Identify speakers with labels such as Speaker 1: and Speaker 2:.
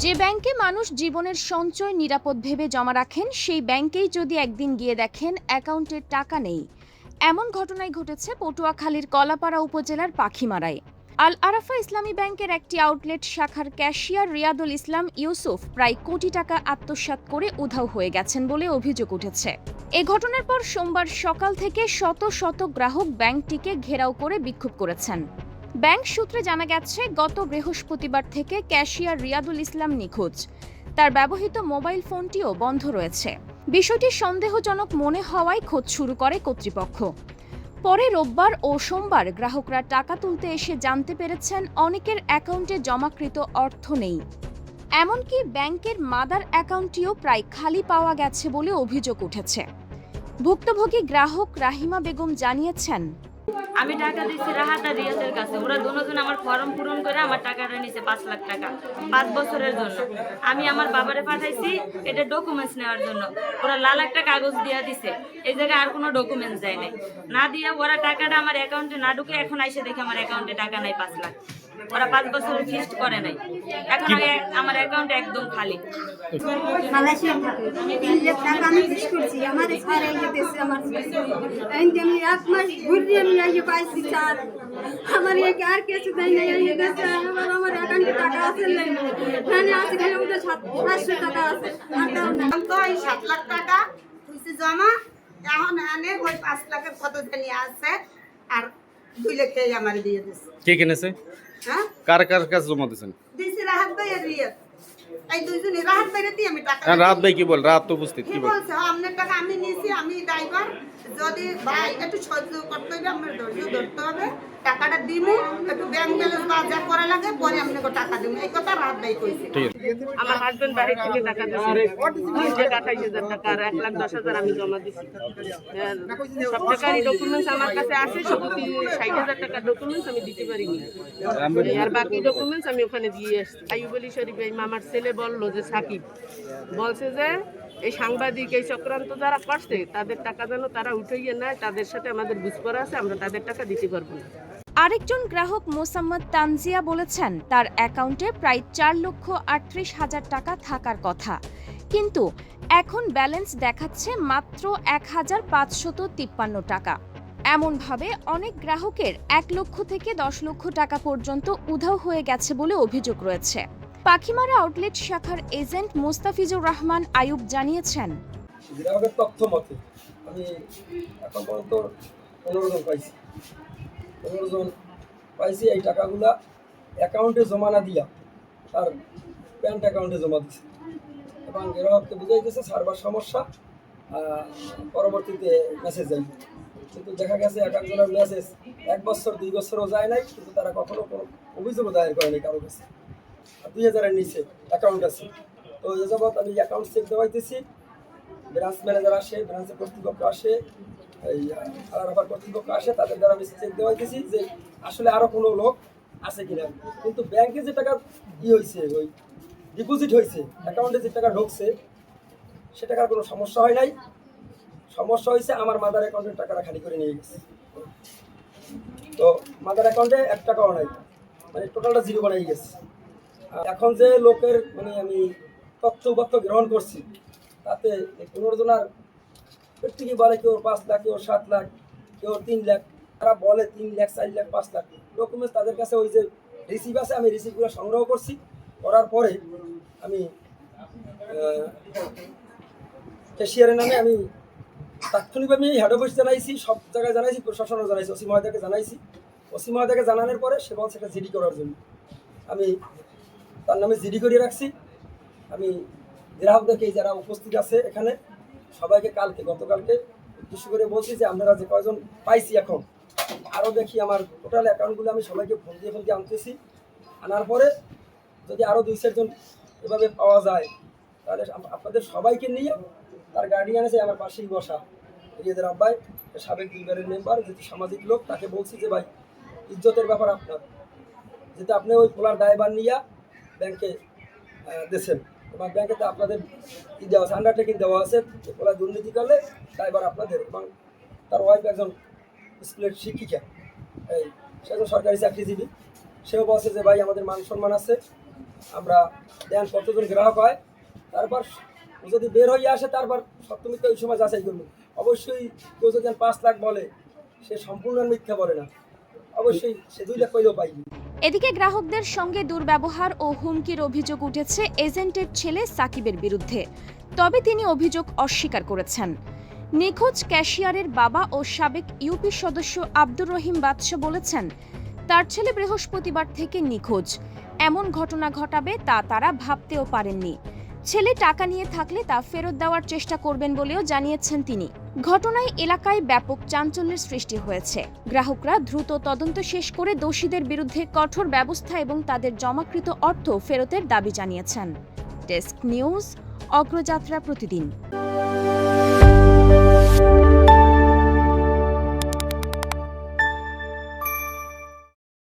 Speaker 1: যে ব্যাংকে মানুষ জীবনের সঞ্চয় নিরাপদ ভেবে জমা রাখেন সেই ব্যাংকেই যদি একদিন গিয়ে দেখেন অ্যাকাউন্টে টাকা নেই, এমন ঘটনাই ঘটেছে পটুয়াখালীর কলাপাড়া উপজেলার পাখিমারায়। আল আরাফা ইসলামী ব্যাংকের একটি আউটলেট শাখার ক্যাশিয়ার রিয়াদুল ইসলাম ইউসুফ প্রায় কোটি টাকা আত্মসাৎ করে উধাও হয়ে গেছেন বলে অভিযোগ উঠেছে। এ ঘটনার পর সোমবার সকাল থেকে শত শত গ্রাহক ব্যাংকটিকে ঘেরাও করে বিক্ষোভ করেছেন। ব্যাংক সূত্রে জানা গেছে, গত বৃহস্পতিবার থেকে ক্যাশিয়ার রিয়াদুল ইসলাম নিখোঁজ। তার ব্যবহৃত মোবাইল ফোনটিও বন্ধ রয়েছে। বিষয়টি সন্দেহজনক মনে হওয়ায় খোঁজ শুরু করে কর্তৃপক্ষ। পরে রোববার ও সোমবার গ্রাহকরা টাকা তুলতে এসে জানতে পেরেছেন অনেকের অ্যাকাউন্টে জমাকৃত অর্থ নেই। এমনকি ব্যাংকের মাদার অ্যাকাউন্টটিও প্রায় খালি পাওয়া গেছে বলে অভিযোগ উঠেছে। ভুক্তভোগী গ্রাহক রাহিমা বেগম জানিয়েছেন,
Speaker 2: আমি টাকা দিচ্ছি রাহাত আর রিয়াজের কাছে। ওরা দুজন আমার ফর্ম পূরণ করে আমার টাকাটা নিছে 5 লাখ টাকা 5 বছরের জন্য। আমি আমার বাবারে পাঠাইছি এটা ডকুমেন্টস নেওয়ার জন্য। ওরা লাল একটা কাগজ দিয়ে দিছে, এই জায়গায় আর কোনো ডকুমেন্টস দেয় নাই। না দিয়ে ওরা টাকাটা আমার অ্যাকাউন্টে না ঢুকে এখন আইসে দেখে আমার অ্যাকাউন্টে টাকা নাই 5 লাখ। ওরা 5 বছরের ফিক্সড করে নাই। এখন আমার অ্যাকাউন্ট একদম খালি।
Speaker 3: মালয়েশিয়া থাকে 3 লাখ টাকা আমি ফিক্স করছি। আমার স্যার এই দেশে আমার আমি এক মাস ঘুরিয়ে নিয়ে আইয়ে পাইছি স্যার। আমার আর কিছু দেয় নাই এই দেশে। আমার অ্যাকাউন্টে টাকা আছে না, মানে আছে খালি ওদের 700 টাকা আছে।
Speaker 4: আর তো এই 7 লাখ টাকা হইছে জমা। এখন আনে ওই 5 লাখের কত জানি আছে আর 2 লাখে আমার দিয়ে দিছে।
Speaker 5: কে কিনেছে?
Speaker 4: হ্যাঁ,
Speaker 5: কার কার কাছে জমা দিয়েছেন?
Speaker 4: দিছি রাহাত ভাই আর রিয়াদ। এই দুইজনে রাহাত ভাইরে দিয়ে আমি টাকা।
Speaker 5: রাত ভাই কি বল? রাত তো উপস্থিত
Speaker 4: কি
Speaker 5: কি বল?
Speaker 4: বলছে? আপনার টাকা আমি নিয়েছি, আমি ড্রাইভার। যদি ভাই একটু সহ্য করতে হবে, আমার ধৈর্য ধরতে হবে। টাকাটা দিমু, একটু ব্যাংক ব্যালেন্স বা যা করা লাগে পরে আপনাকে টাকা দিমু। এই কথা রাহাত ভাই কইছে।
Speaker 5: ঠিক আছে।
Speaker 6: আমার হাজবেন্ড বাড়ি থেকে টাকা দিয়েছে 28,000 টাকা আর 1,10,000 আমি জমা দিছি। সব টাকারই ডকুমেন্টস আমার কাছে আছে, শুধু 60,000 টাকার ডকুমেন্টস আমি দিতে পারিনি। আর বাকি ডকুমেন্টস আমি ওখানে দিয়ে আসছি। আইয়ুব আলী শরীফ এই মামার ছেলে বললো যে সাকিব বলছে যে এই সাংবাদিক এই চক্রান্ত যারা করছে তাদের টাকা যেন তারা উঠাইয়ে নেয়, তাদের সাথে আমাদের বুঝপড়া আছে, আমরা তাদের টাকা দিতে পারবো না।
Speaker 1: আরেকজন গ্রাহক মোসাম্মদ তানজিয়া বলেছেন, তার অ্যাকাউন্টে প্রায় 4,38,000 টাকা থাকার কথা, কিন্তু এখন ব্যালেন্স দেখাচ্ছে মাত্র 1,553 টাকা। এমনভাবে অনেক গ্রাহকের 1 লক্ষ থেকে 10 লক্ষ টাকা পর্যন্ত উধাও হয়ে গেছে বলে অভিযোগ রয়েছে। পাখিমারা আউটলেট শাখার এজেন্ট মোস্তাফিজুর রহমান আয়ুব জানিয়েছেন,
Speaker 7: গ্রাহকের তথ্য মতে আমি এখন পর্যন্ত 15 জন পাইছি। 15 জন পাইছি। এই টাকাগুলা অ্যাকাউন্টে জমা না দিয়া তার ব্যাংক অ্যাকাউন্টে জমা দিছে এবং গ্রাহককে বুঝাইতেছে সার্ভার সমস্যা, পরবর্তীতে মেসেজ যাই। কিন্তু দেখা গেছে এক একজনের মেসেজ 1 বছর 2 বছরও যায় নাই, কিন্তু তারা কখনো কোনো অভিযোগও দায়ের করেনি কারো কাছে। 2000-এর নিচে অ্যাকাউন্ট আছে। তো এ যাবৎ আমি অ্যাকাউন্ট চেক দেওয়াইতেছি, ব্রাঞ্চ ম্যানেজার আসে, ব্রাঞ্চের কর্তৃপক্ষ আসে, এই আলাদাভার কর্তৃপক্ষ আসে, তাদের দ্বারা আমি চেক দেওয়াইতেছি যে আসলে আরও কোনো লোক আছে কিনা। কিন্তু ব্যাংকে যে টাকা হয়েছে, ওই ডিপোজিট হয়েছে, অ্যাকাউন্টে যে টাকা ঢুকছে সে টাকার কোনো সমস্যা হয় নাই। সমস্যা হয়েছে আমার মাদার অ্যাকাউন্টের টাকাটা খালি করে নিয়ে গেছে। তো মাদার অ্যাকাউন্টে 1 টাকাও নাই, মানে টোটালটা জিরো বানিয়ে গেছে। এখন যে লোকের মানে আমি তথ্য গ্রহণ করছি তাতে 15 জনের প্রত্যেকেই বলে কেউ 5 লাখ, কেউ 7 লাখ, কেউ 3 লাখ। তারা বলে 3 লাখ, 4 লাখ, 5 লাখ। ডকুমেন্টস তাদের কাছে ওই যে রিসিভ আছে, আমি রিসিভগুলো সংগ্রহ করছি। করার পরে আমি ক্যাশিয়ারের নামে আমি তাৎক্ষণিকভাবে হেড অফিস জানাইছি, সব জায়গায় জানাইছি, প্রশাসনও জানাইছি, ওসি মহোদয়কে জানাইছি। ওসি মহোদয়কে জানানোর পরে সে বলছে এটা জিডি করার জন্য। আমি তার নামে জিডি করিয়ে রাখছি। আমি গ্রাহকদেরকে যারা উপস্থিত আছে এখানে সবাইকে গতকালকে উদ্দেশ্য করে বলছি যে আপনারা যে কয়জন পাইছি এখন আরও দেখি আমার টোটাল অ্যাকাউন্টগুলো আমি সবাইকে ফোন দিয়ে আনতেছি। আনার পরে যদি আরও 2-4 জন এভাবে পাওয়া যায় তাহলে আপনাদের সবাইকে নিয়ে তার গার্ডিয়ান আছে আমার পাশেই বসা রিয়াদের আব্বাই, সাবেক দুইবারের মেম্বার, যেহেতু সামাজিক লোক, তাকে বলছি যে ভাই ইজ্জতের ব্যাপার আপনার, যেহেতু আপনি ওই খোলার দায়ভার নিয়ে ব্যাংকে দিয়েছেন এবং ব্যাংকে তো আপনাদের দেওয়া আছে, আন্ডারটেকিং দেওয়া আছে যে খোলা দুর্নীতি করলে দায়ভার আপনাদের। এবং তার ওয়াইফ একজন স্কুলের শিক্ষিকা, সে একজন সরকারি চাকরিজীবী। সেও বলছে যে ভাই আমাদের মান সম্মান আছে, আমরা দেন কতজন গ্রাহক হয়, তারপর ও যদি বের হয়ে আসে তারপর সত্য মিথ্যা ওই সময় যাচাই করবো। অবশ্যই কেউ যদি 5 লাখ বলে সে সম্পূর্ণ মিথ্যা বলে না, অবশ্যই সে 2 লাখ কইলেও পাইবে।
Speaker 1: এদিকে গ্রাহকদের সঙ্গে দুর্ব্যবহার ও হুমকির অভিযোগ উঠেছে এজেন্টের ছেলে সাকিবের বিরুদ্ধে, তবে তিনি অভিযোগ অস্বীকার করেছেন। নিখোঁজ ক্যাশিয়ারের বাবা ও সাবেক ইউপি সদস্য আব্দুর রহিম বাদশা বলেছেন, তার ছেলে বৃহস্পতিবার থেকে নিখোঁজ। এমন ঘটনা ঘটাবে তা তারা ভাবতেও পারেননি। ছেলে টাকা নিয়ে থাকলে তা ফেরত দেওয়ার চেষ্টা করবেন বলেও জানিয়েছেন তিনি। ঘটনায় এলাকায় ব্যাপক চাঞ্চল্যের সৃষ্টি হয়েছে। গ্রাহকরা দ্রুত তদন্ত শেষ করে দোষীদের বিরুদ্ধে কঠোর ব্যবস্থা এবং তাদের জমাকৃত অর্থ ফেরতের দাবি জানিয়েছেন। ডেস্ক নিউজ, অগ্রযাত্রা প্রতিদিন।